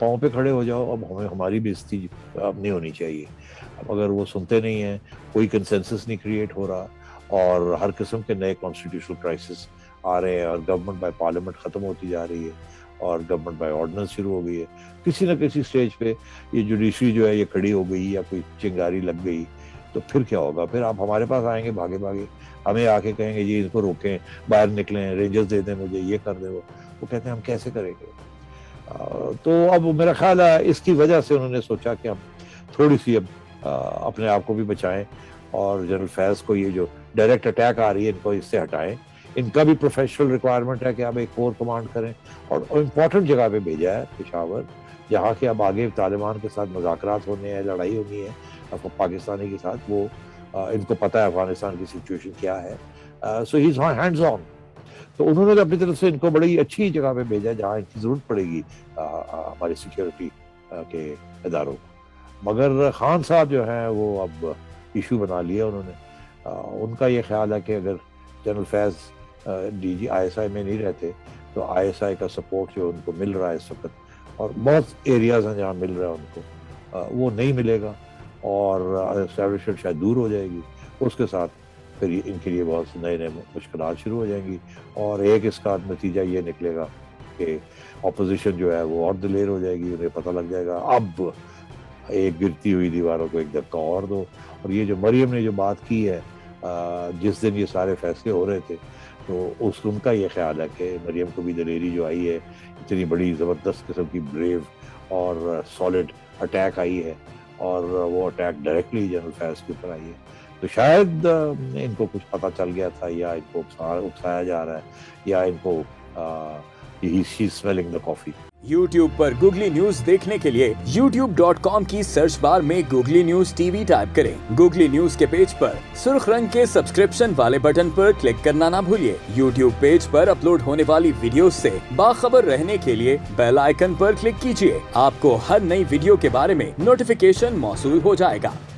पाँव पे खड़े हो जाओ, अब हमें हमारी बेइज्जती अब नहीं होनी चाहिए। अब अगर वो सुनते नहीं हैं, कोई कंसेंसस नहीं क्रिएट हो रहा और हर किस्म के नए कॉन्स्टिट्यूशनल क्राइसिस आ रहे हैं और गवर्नमेंट बाय पार्लियामेंट ख़त्म होती जा रही है और गवर्नमेंट बाय ऑर्डिनेंस शुरू हो गई है, किसी न किसी स्टेज पे ये जुडिशरी जो है ये खड़ी हो गई या कोई चिंगारी लग गई, तो फिर क्या होगा? फिर आप हमारे पास आएंगे भागे भागे, हमें आके कहेंगे जी इसको रोकें, बाहर निकलें, रेंजर्स दे दें मुझे, ये कर दे वो कहते हैं हम कैसे करेंगे? तो अब मेरा ख्याल है इसकी वजह से उन्होंने सोचा कि हम थोड़ी सी अब अपने आप को भी बचाएं और जनरल फैज़ को ये जो डायरेक्ट अटैक आ रही है इनको इससे हटाएं। इनका भी प्रोफेशनल रिक्वायरमेंट है कि आप एक कोर कमांड करें और इम्पोर्टेंट जगह पे भेजा है पेशावर, जहाँ के अब आगे तालिबान के साथ मुज़ाकरात होने हैं, लड़ाई होनी है आपको पाकिस्तानी के साथ, वो इनको पता है अफगानिस्तान की सिचुएशन क्या है। सो ही इज़ हैंड्स ऑन। तो उन्होंने अपनी तरफ से इनको बड़ी अच्छी जगह पे भेजा जहाँ इनकी ज़रूरत पड़ेगी हमारी सिक्योरिटी के इदारों को। मगर खान साहब जो हैं वो अब इशू बना लिया उन्होंने। उनका ये ख्याल है कि अगर जनरल फैज़ DG ISI में नहीं रहते तो ISI का सपोर्ट जो उनको मिल रहा है इस वक्त और बहुत एरियाज़ हैं जहाँ मिल रहा है उनको, वो नहीं मिलेगा और एस्टैब्लिशमेंट शायद दूर हो जाएगी। उसके साथ फिर इनके लिए बहुत नए नए मुश्किलात शुरू हो जाएंगी और एक इसका नतीजा ये निकलेगा कि अपोजिशन जो है वो और दिलेर हो जाएगी, उन्हें पता लग जाएगा अब एक गिरती हुई दीवारों को एक धक्का और दो। और ये जो मरियम ने जो बात की है जिस दिन ये सारे फैसले हो रहे थे, तो उनका ये ख्याल है कि मरियम को भी दलेरी जो आई है, इतनी बड़ी ज़बरदस्त किस्म की ब्रेव और सॉलिड अटैक आई है और वो अटैक डायरेक्टली जनरल फैज़ के ऊपर आई है, तो शायद इनको कुछ पता चल गया था या इनको उकसाया जा रहा है या इनको ही स्मेलिंग द कॉफी। YouTube पर गूगली न्यूज देखने के लिए youtube.com की सर्च बार में गूगली न्यूज TV टाइप करें। गूगली न्यूज के पेज पर सुर्ख रंग के सब्सक्रिप्शन वाले बटन पर क्लिक करना ना भूलिए। YouTube पेज पर अपलोड होने वाली वीडियोस से बाखबर रहने के लिए बेल आइकन पर क्लिक कीजिए। आपको हर नई वीडियो के बारे में नोटिफिकेशन मौसूल हो जाएगा।